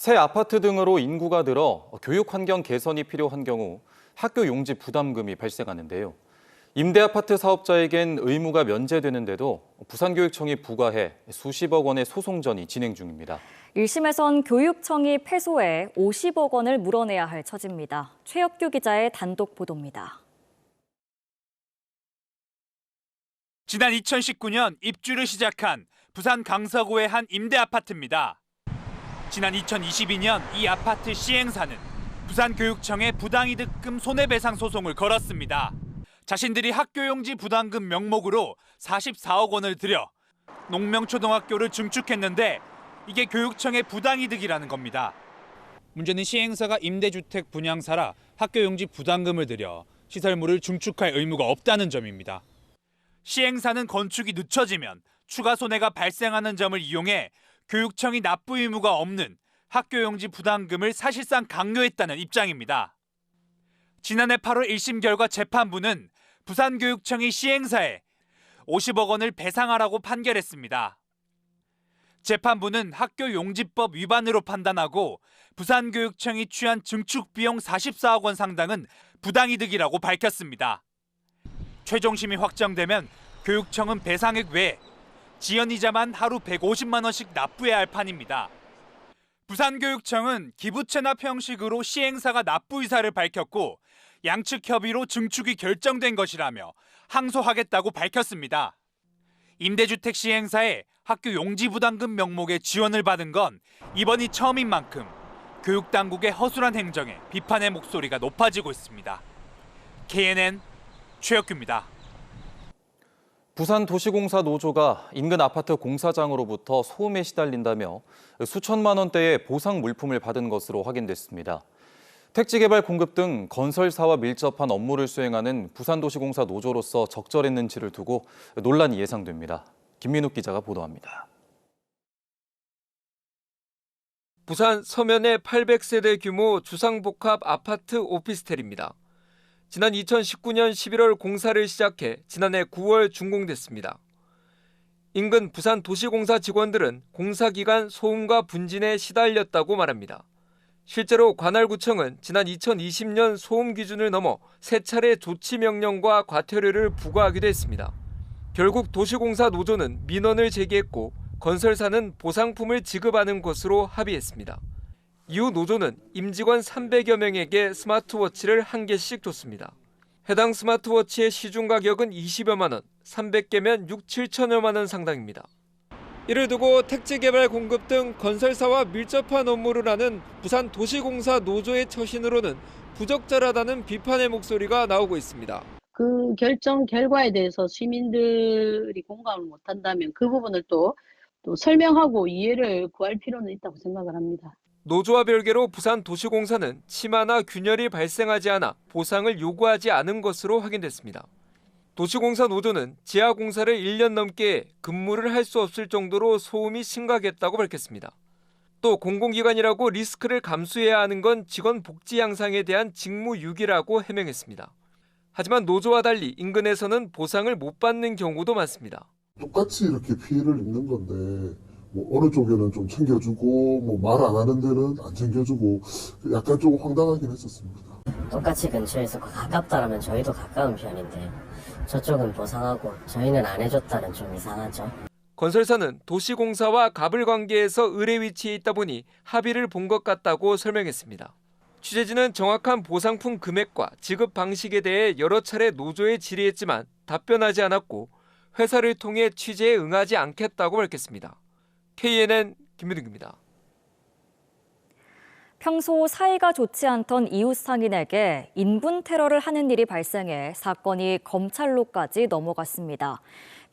새 아파트 등으로 인구가 늘어 교육 환경 개선이 필요한 경우 학교 용지 부담금이 발생하는데요. 임대 아파트 사업자에겐 의무가 면제되는데도 부산교육청이 부과해 수십억 원의 소송전이 진행 중입니다. 1심에선 교육청이 패소해 50억 원을 물어내야 할 처지입니다. 최혁규 기자의 단독 보도입니다. 지난 2019년 입주를 시작한 부산 강서구의 한 임대 아파트입니다. 지난 2022년 이 아파트 시행사는 부산교육청에 부당이득금 손해배상 소송을 걸었습니다. 자신들이 학교용지 부담금 명목으로 44억 원을 들여 농명초등학교를 증축했는데 이게 교육청의 부당이득이라는 겁니다. 문제는 시행사가 임대주택 분양사라 학교용지 부담금을 들여 시설물을 증축할 의무가 없다는 점입니다. 시행사는 건축이 늦춰지면 추가 손해가 발생하는 점을 이용해 교육청이 납부 의무가 없는 학교용지 부담금을 사실상 강요했다는 입장입니다. 지난해 8월 1심 결과 재판부는 부산교육청이 시행사에 50억 원을 배상하라고 판결했습니다. 재판부는 학교용지법 위반으로 판단하고 부산교육청이 취한 증축비용 44억 원 상당은 부당이득이라고 밝혔습니다. 최종심이 확정되면 교육청은 배상액 외에 지연이자만 하루 150만 원씩 납부해야 할 판입니다. 부산교육청은 기부채납 형식으로 시행사가 납부 의사를 밝혔고 양측 협의로 증축이 결정된 것이라며 항소하겠다고 밝혔습니다. 임대주택 시행사에 학교 용지 부담금 명목의 지원을 받은 건 이번이 처음인 만큼 교육당국의 허술한 행정에 비판의 목소리가 높아지고 있습니다. KNN 최혁규입니다. 부산도시공사 노조가 인근 아파트 공사장으로부터 소음에 시달린다며 수천만 원대의 보상 물품을 받은 것으로 확인됐습니다. 택지개발 공급 등 건설사와 밀접한 업무를 수행하는 부산도시공사 노조로서 적절했는지를 두고 논란이 예상됩니다. 김민욱 기자가 보도합니다. 부산 서면의 800세대 규모 주상복합 아파트 오피스텔입니다. 지난 2019년 11월 공사를 시작해 지난해 9월 준공됐습니다. 인근 부산도시공사 직원들은 공사 기간 소음과 분진에 시달렸다고 말합니다. 실제로 관할구청은 지난 2020년 소음 기준을 넘어 3차례 조치 명령과 과태료를 부과하기도 했습니다. 결국 도시공사 노조는 민원을 제기했고 건설사는 보상품을 지급하는 것으로 합의했습니다. 이후 노조는 임직원 300여 명에게 스마트워치를 1개씩 줬습니다. 해당 스마트워치의 시중 가격은 20여만 원, 300개면 6, 7천여만 원 상당입니다. 이를 두고 택지개발 공급 등 건설사와 밀접한 업무를 하는 부산도시공사 노조의 처신으로는 부적절하다는 비판의 목소리가 나오고 있습니다. 그 결정 결과에 대해서 시민들이 공감을 못한다면 그 부분을 또 설명하고 이해를 구할 필요는 있다고 생각을 합니다. 노조와 별개로 부산도시공사는 침하나 균열이 발생하지 않아 보상을 요구하지 않은 것으로 확인됐습니다. 도시공사 노조는 지하공사를 1년 넘게 근무를 할 수 없을 정도로 소음이 심각했다고 밝혔습니다. 또 공공기관이라고 리스크를 감수해야 하는 건 직원 복지 향상에 대한 직무유기라고 해명했습니다. 하지만 노조와 달리 인근에서는 보상을 못 받는 경우도 많습니다. 똑같이 이렇게 피해를 입는 건데 어느 쪽에는 좀 챙겨주고 말 안 하는 데는 안 챙겨주고 약간 좀 황당하긴 했었습니다. 똑같이 근처에 있었고 가깝다라면 저희도 가까운 편인데 저쪽은 보상하고 저희는 안 해줬다는 좀 이상하죠. 건설사는 도시공사와 갑을 관계에서 의뢰 위치에 있다 보니 합의를 본 것 같다고 설명했습니다. 취재진은 정확한 보상품 금액과 지급 방식에 대해 여러 차례 노조에 질의했지만 답변하지 않았고 회사를 통해 취재에 응하지 않겠다고 밝혔습니다. KNN 김민욱입니다. 평소 사이가 좋지 않던 이웃 상인에게 인분 테러를 하는 일이 발생해 사건이 검찰로까지 넘어갔습니다.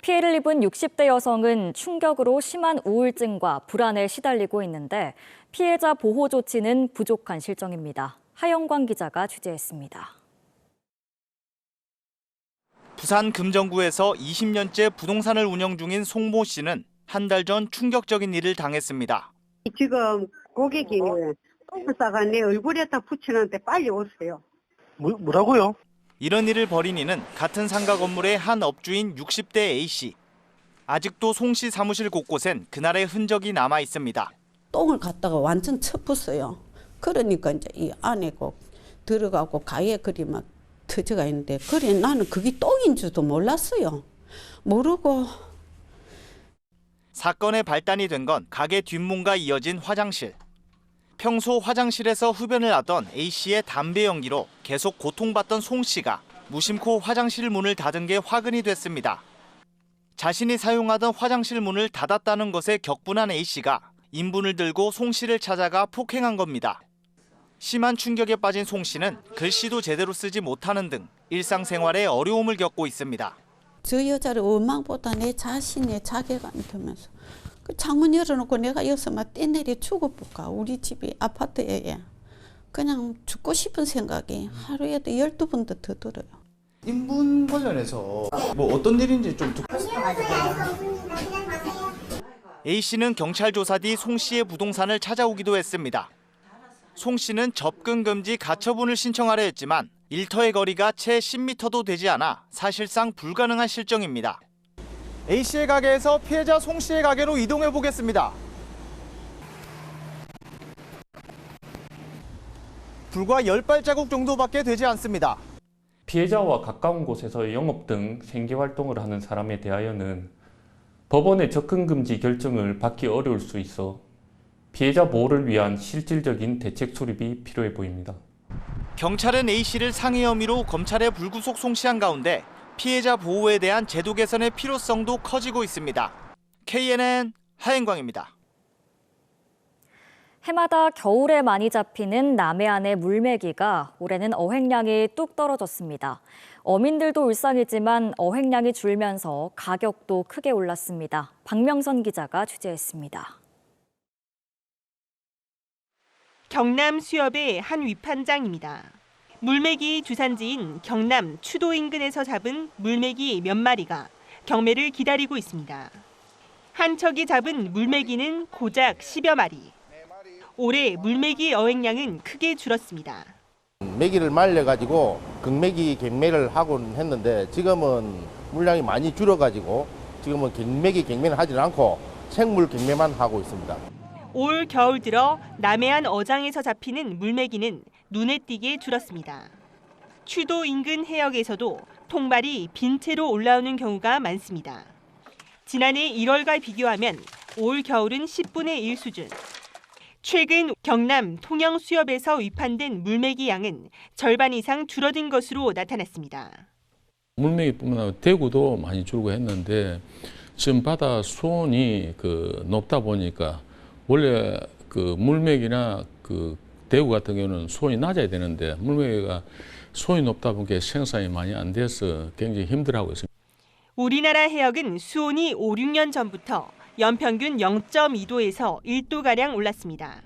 피해를 입은 60대 여성은 충격으로 심한 우울증과 불안에 시달리고 있는데 피해자 보호 조치는 부족한 실정입니다. 하영광 기자가 취재했습니다. 부산 금정구에서 20년째 부동산을 운영 중인 송모 씨는 한 달 전 충격적인 일을 당했습니다. 지금 고객이 똥싸가 내 얼굴에다 붙이는데 빨리 오세요. 뭐라고요? 이런 일을 벌인 이는 같은 상가 건물의 한 업주인 60대 A씨. 아직도 송 씨 사무실 곳곳엔 그날의 흔적이 남아 있습니다. 똥을 갖다가 완전 쳐붓어요. 그러니까 이제 이 안에 꼭 들어가고 가에 그리 막 터져가 있는데, 그래 나는 그게 똥인 줄도 몰랐어요. 모르고. 사건의 발단이 된 건 가게 뒷문과 이어진 화장실. 평소 화장실에서 흡연을 하던 A씨의 담배 연기로 계속 고통받던 송씨가 무심코 화장실 문을 닫은 게 화근이 됐습니다. 자신이 사용하던 화장실 문을 닫았다는 것에 격분한 A씨가 인분을 들고 송씨를 찾아가 폭행한 겁니다. 심한 충격에 빠진 송씨는 글씨도 제대로 쓰지 못하는 등 일상생활에 어려움을 겪고 있습니다. 저 여자를 원망보다 내 자신의 자괴감이 들면서 그 창문 열어놓고 내가 여기서 막 떼내려 죽어볼까. 우리 집이 아파트에 그냥 죽고 싶은 생각이 하루에도 12번도 더 들어요. 인분 관련해서 뭐 어떤 일인지 좀 듣고 A씨는 경찰 조사 뒤 송씨의 부동산을 찾아오기도 했습니다. 송씨는 접근 금지 가처분을 신청하려 했지만 일터의 거리가 채 10m도 되지 않아 사실상 불가능한 실정입니다. A씨의 가게에서 피해자 송씨의 가게로 이동해 보겠습니다. 불과 10발자국 정도밖에 되지 않습니다. 피해자와 가까운 곳에서 영업 등 생계활동을 하는 사람에 대하여는 법원의 접근금지 결정을 받기 어려울 수 있어 피해자 보호를 위한 실질적인 대책 수립이 필요해 보입니다. 경찰은 A씨를 상해 혐의로 검찰에 불구속 송치한 가운데 피해자 보호에 대한 제도 개선의 필요성도 커지고 있습니다. KNN 하행광입니다. 해마다 겨울에 많이 잡히는 남해안의 물메기가 올해는 어획량이 뚝 떨어졌습니다. 어민들도 울상이지만 어획량이 줄면서 가격도 크게 올랐습니다. 박명선 기자가 취재했습니다. 경남 수협의 한 위판장입니다. 물메기 주산지인 경남 추도 인근에서 잡은 물메기 몇 마리가 경매를 기다리고 있습니다. 한 척이 잡은 물메기는 고작 10여 마리. 올해 물메기 어획량은 크게 줄었습니다. 메기를 말려가지고 금메기 갱매를 하곤 했는데 지금은 물량이 많이 줄어가지고 지금은 갱매를 하지 않고 생물 갱매만 하고 있습니다. 올 겨울 들어 남해안 어장에서 잡히는 물메기는 눈에 띄게 줄었습니다. 추도 인근 해역에서도 통발이 빈 채로 올라오는 경우가 많습니다. 지난해 1월과 비교하면 올 겨울은 10분의 1 수준. 최근 경남 통영 수협에서 위판된 물메기 양은 절반 이상 줄어든 것으로 나타났습니다. 물메기뿐만 아니라 대구도 많이 줄고 했는데 지금 바다 수온이 높다 보니까 원래 물메기나 대구 같은 경우는 수온이 낮아야 되는데 물메기가 수온이 높다 보니까 생산이 많이 안 돼서 굉장히 힘들어하고 있습니다. 우리나라 해역은 수온이 5, 6년 전부터 연평균 0.2도에서 1도가량 올랐습니다.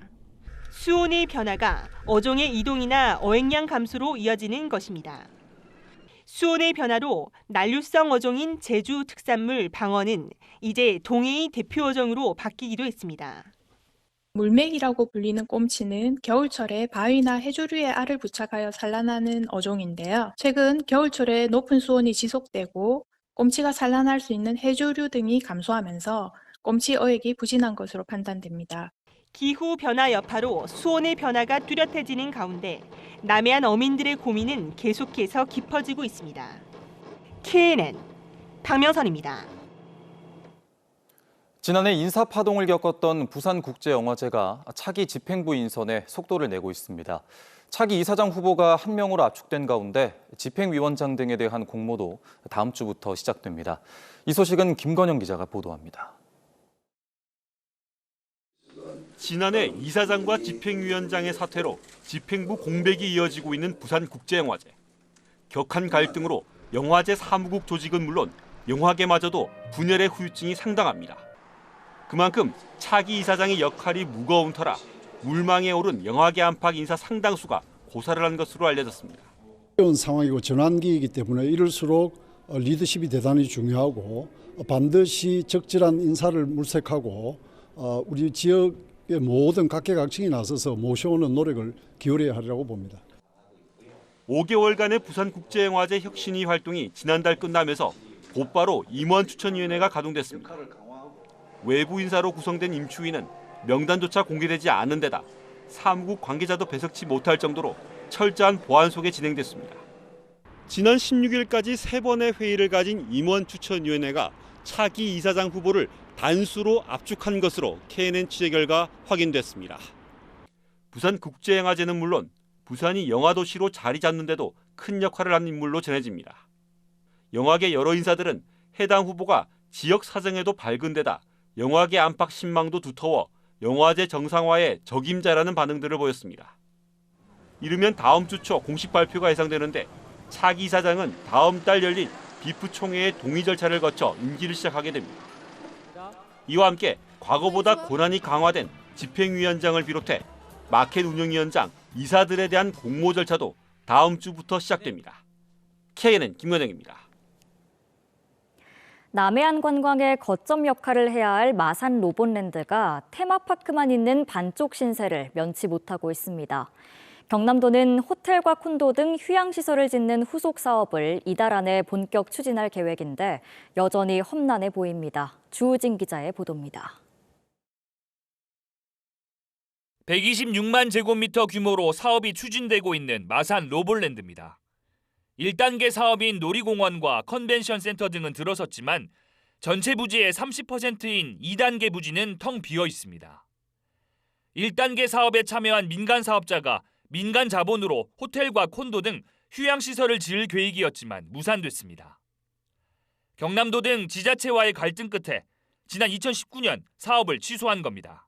수온의 변화가 어종의 이동이나 어획량 감소로 이어지는 것입니다. 수온의 변화로 난류성 어종인 제주 특산물 방어는 이제 동해의 대표 어종으로 바뀌기도 했습니다. 물메기라고 불리는 꼼치는 겨울철에 바위나 해조류의 알을 부착하여 산란하는 어종인데요. 최근 겨울철에 높은 수온이 지속되고 꼼치가 산란할 수 있는 해조류 등이 감소하면서 꼼치 어획이 부진한 것으로 판단됩니다. 기후 변화 여파로 수온의 변화가 뚜렷해지는 가운데 남해안 어민들의 고민은 계속해서 깊어지고 있습니다. KNN 박명선입니다. 지난해 인사파동을 겪었던 부산국제영화제가 차기 집행부 인선에 속도를 내고 있습니다. 차기 이사장 후보가 한 명으로 압축된 가운데 집행위원장 등에 대한 공모도 다음 주부터 시작됩니다. 이 소식은 김건영 기자가 보도합니다. 지난해 이사장과 집행위원장의 사퇴로 집행부 공백이 이어지고 있는 부산국제영화제. 격한 갈등으로 영화제 사무국 조직은 물론 영화계마저도 분열의 후유증이 상당합니다. 그만큼 차기 이사장의 역할이 무거운 터라 물망에 오른 영화계 안팎 인사 상당수가 고사를 한 것으로 알려졌습니다. 어려운 상황이고 전환기이기 때문에 이럴수록 리더십이 대단히 중요하고 반드시 적절한 인사를 물색하고 우리 지역의 모든 각계각층이 나서서 모셔오는 노력을 기울여야 하리라고 봅니다. 5개월간의 부산국제영화제 혁신위 활동이 지난달 끝나면서 곧바로 임원 추천위원회가 가동됐습니다. 외부 인사로 구성된 임추위는 명단조차 공개되지 않은 데다 사무국 관계자도 배석치 못할 정도로 철저한 보안 속에 진행됐습니다. 지난 16일까지 3번의 회의를 가진 임원 추천위원회가 차기 이사장 후보를 단수로 압축한 것으로 KNN 취재 결과 확인됐습니다. 부산국제영화제는 물론 부산이 영화도시로 자리 잡는데도 큰 역할을 한 인물로 전해집니다. 영화계 여러 인사들은 해당 후보가 지역 사정에도 밝은 데다 영화계 안팎 신망도 두터워 영화제 정상화의 적임자라는 반응들을 보였습니다. 이르면 다음 주 초 공식 발표가 예상되는데 차기 이사장은 다음 달 열릴 비프 총회의 동의 절차를 거쳐 임기를 시작하게 됩니다. 이와 함께 과거보다 권한이 강화된 집행위원장을 비롯해 마켓 운영위원장, 이사들에 대한 공모 절차도 다음 주부터 시작됩니다. KNN 김건영입니다. 남해안 관광의 거점 역할을 해야 할 마산 로봇랜드가 테마파크만 있는 반쪽 신세를 면치 못하고 있습니다. 경남도는 호텔과 콘도 등 휴양시설을 짓는 후속 사업을 이달 안에 본격 추진할 계획인데 여전히 험난해 보입니다. 주우진 기자의 보도입니다. 126만 제곱미터 규모로 사업이 추진되고 있는 마산 로봇랜드입니다. 1단계 사업인 놀이공원과 컨벤션 센터 등은 들어섰지만 전체 부지의 30%인 2단계 부지는 텅 비어 있습니다. 1단계 사업에 참여한 민간 사업자가 민간 자본으로 호텔과 콘도 등 휴양시설을 지을 계획이었지만 무산됐습니다. 경남도 등 지자체와의 갈등 끝에 지난 2019년 사업을 취소한 겁니다.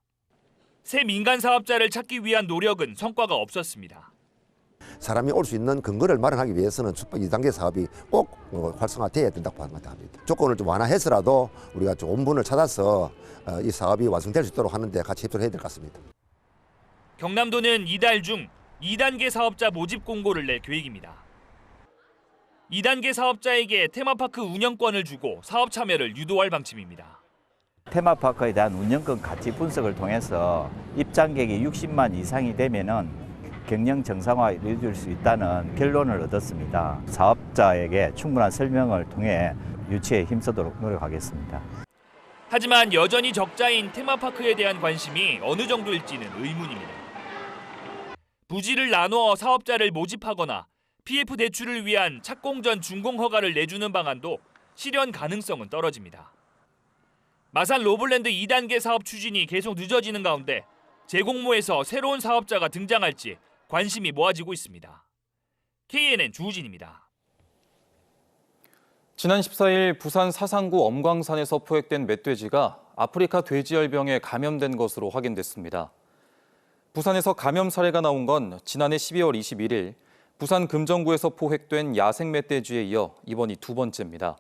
새 민간 사업자를 찾기 위한 노력은 성과가 없었습니다. 사람이 올 수 있는 근거를 마련하기 위해서는 2단계 사업이 꼭 활성화돼야 된다고 합니다. 조건을 좀 완화해서라도 우리가 좋은 분을 찾아서 이 사업이 완성될 수 있도록 하는 데 같이 협조를 해야 될 것 같습니다. 경남도는 이달 중 2단계 사업자 모집 공고를 낼 계획입니다. 2단계 사업자에게 테마파크 운영권을 주고 사업 참여를 유도할 방침입니다. 테마파크에 대한 운영권 가치 분석을 통해서 입장객이 60만 이상이 되면은 경영 정상화를 이룰 수 있다는 결론을 얻었습니다. 사업자에게 충분한 설명을 통해 유치에 힘쓰도록 노력하겠습니다. 하지만 여전히 적자인 테마파크에 대한 관심이 어느 정도일지는 의문입니다. 부지를 나누어 사업자를 모집하거나 PF 대출을 위한 착공전 준공 허가를 내주는 방안도 실현 가능성은 떨어집니다. 마산 로봇랜드 2단계 사업 추진이 계속 늦어지는 가운데 재공모에서 새로운 사업자가 등장할지 관심이 모아지고 있습니다. KNN 주우진입니다. 지난 14일 부산 사상구 엄광산에서 포획된 멧돼지가 아프리카 돼지열병에 감염된 것으로 확인됐습니다. 부산에서 감염 사례가 나온 건 지난해 12월 21일 부산 금정구에서 포획된 야생 멧돼지에 이어 이번이 두 번째입니다.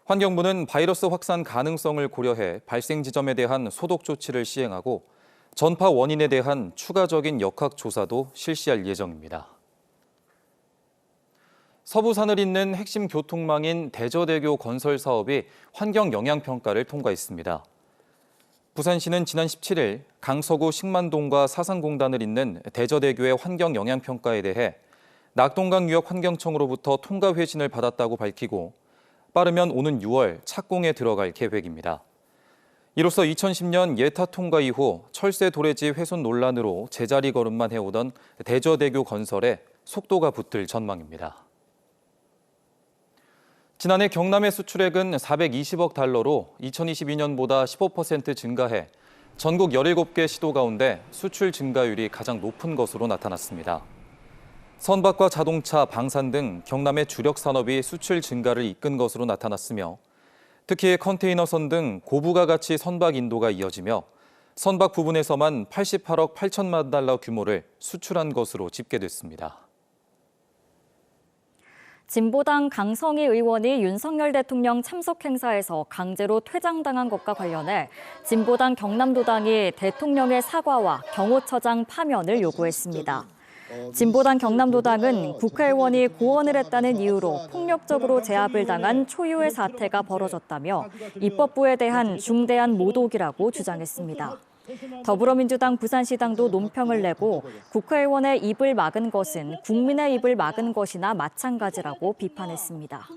환경부는 바이러스 확산 가능성을 고려해 발생 지점에 대한 소독 조치를 시행하고 전파 원인에 대한 추가적인 역학 조사도 실시할 예정입니다. 서부산을 잇는 핵심 교통망인 대저대교 건설 사업이 환경 영향 평가를 통과했습니다. 부산시는 지난 17일 강서구 식만동과 사상공단을 잇는 대저대교의 환경 영향 평가에 대해 낙동강유역환경청으로부터 통과 회신을 받았다고 밝히고 빠르면 오는 6월 착공에 들어갈 계획입니다. 이로써 2010년 예타 통과 이후 철새 도래지 훼손 논란으로 제자리 걸음만 해오던 대저대교 건설에 속도가 붙을 전망입니다. 지난해 경남의 수출액은 420억 달러로 2022년보다 15% 증가해 전국 17개 시도 가운데 수출 증가율이 가장 높은 것으로 나타났습니다. 선박과 자동차, 방산 등 경남의 주력 산업이 수출 증가를 이끈 것으로 나타났으며 특히 컨테이너선 등 고부가가치 선박 인도가 이어지며 선박 부분에서만 88억 8천만 달러 규모를 수출한 것으로 집계됐습니다. 진보당 강성희 의원이 윤석열 대통령 참석 행사에서 강제로 퇴장당한 것과 관련해 진보당 경남도당이 대통령의 사과와 경호처장 파면을 요구했습니다. 진보당 경남도당은 국회의원이 고언을 했다는 이유로 폭력적으로 제압을 당한 초유의 사태가 벌어졌다며 입법부에 대한 중대한 모독이라고 주장했습니다. 더불어민주당 부산시당도 논평을 내고 국회의원의 입을 막은 것은 국민의 입을 막은 것이나 마찬가지라고 비판했습니다.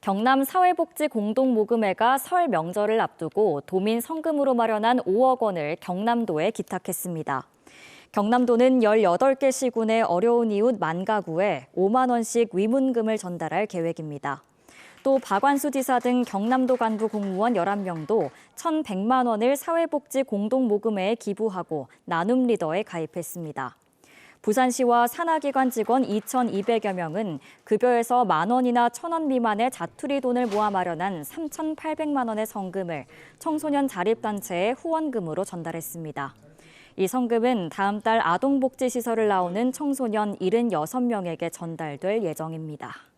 경남 사회복지 공동모금회가 설 명절을 앞두고 도민 성금으로 마련한 5억 원을 경남도에 기탁했습니다. 경남도는 18개 시군의 어려운 이웃 10,000가구에 5만 원씩 위문금을 전달할 계획입니다. 또 박완수 지사 등 경남도 간부 공무원 11명도 1,100만 원을 사회복지 공동모금회에 기부하고 나눔 리더에 가입했습니다. 부산시와 산하기관 직원 2,200여 명은 급여에서 10,000원이나 1,000원 미만의 자투리 돈을 모아 마련한 3,800만 원의 성금을 청소년 자립단체에 후원금으로 전달했습니다. 이 성금은 다음 달 아동복지시설을 나오는 청소년 76명에게 전달될 예정입니다.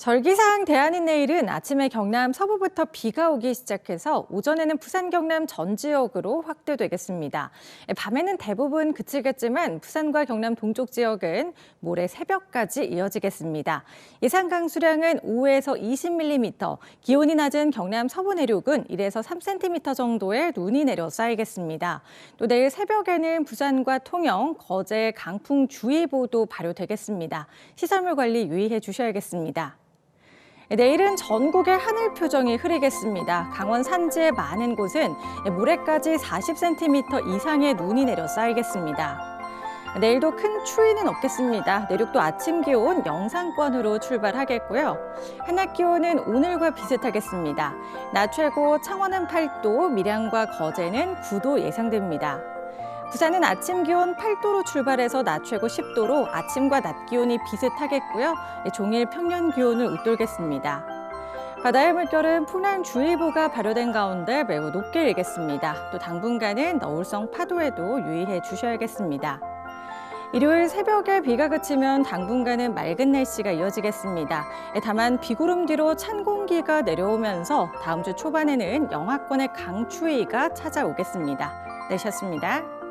절기상 대안인 내일은 아침에 경남 서부부터 비가 오기 시작해서 오전에는 부산, 경남 전 지역으로 확대되겠습니다. 밤에는 대부분 그치겠지만 부산과 경남 동쪽 지역은 모레 새벽까지 이어지겠습니다. 예상 강수량은 5에서 20mm, 기온이 낮은 경남 서부 내륙은 1에서 3cm 정도의 눈이 내려 쌓이겠습니다. 또 내일 새벽에는 부산과 통영, 거제 강풍주의보도 발효되겠습니다. 시설물 관리 유의해 주셔야겠습니다. 내일은 전국의 하늘 표정이 흐리겠습니다. 강원 산지의 많은 곳은 모레까지 40cm 이상의 눈이 내려 쌓이겠습니다. 내일도 큰 추위는 없겠습니다. 내륙도 아침 기온 영상권으로 출발하겠고요. 한낮 기온은 오늘과 비슷하겠습니다. 낮 최고 창원은 8도, 밀양과 거제는 9도 예상됩니다. 부산은 아침 기온 8도로 출발해서 낮 최고 10도로 아침과 낮 기온이 비슷하겠고요. 종일 평년 기온을 웃돌겠습니다. 바다의 물결은 풍랑주의보가 발효된 가운데 매우 높게 일겠습니다. 또 당분간은 너울성 파도에도 유의해 주셔야겠습니다. 일요일 새벽에 비가 그치면 당분간은 맑은 날씨가 이어지겠습니다. 다만 비구름 뒤로 찬 공기가 내려오면서 다음 주 초반에는 영하권의 강추위가 찾아오겠습니다. 내셨습니다.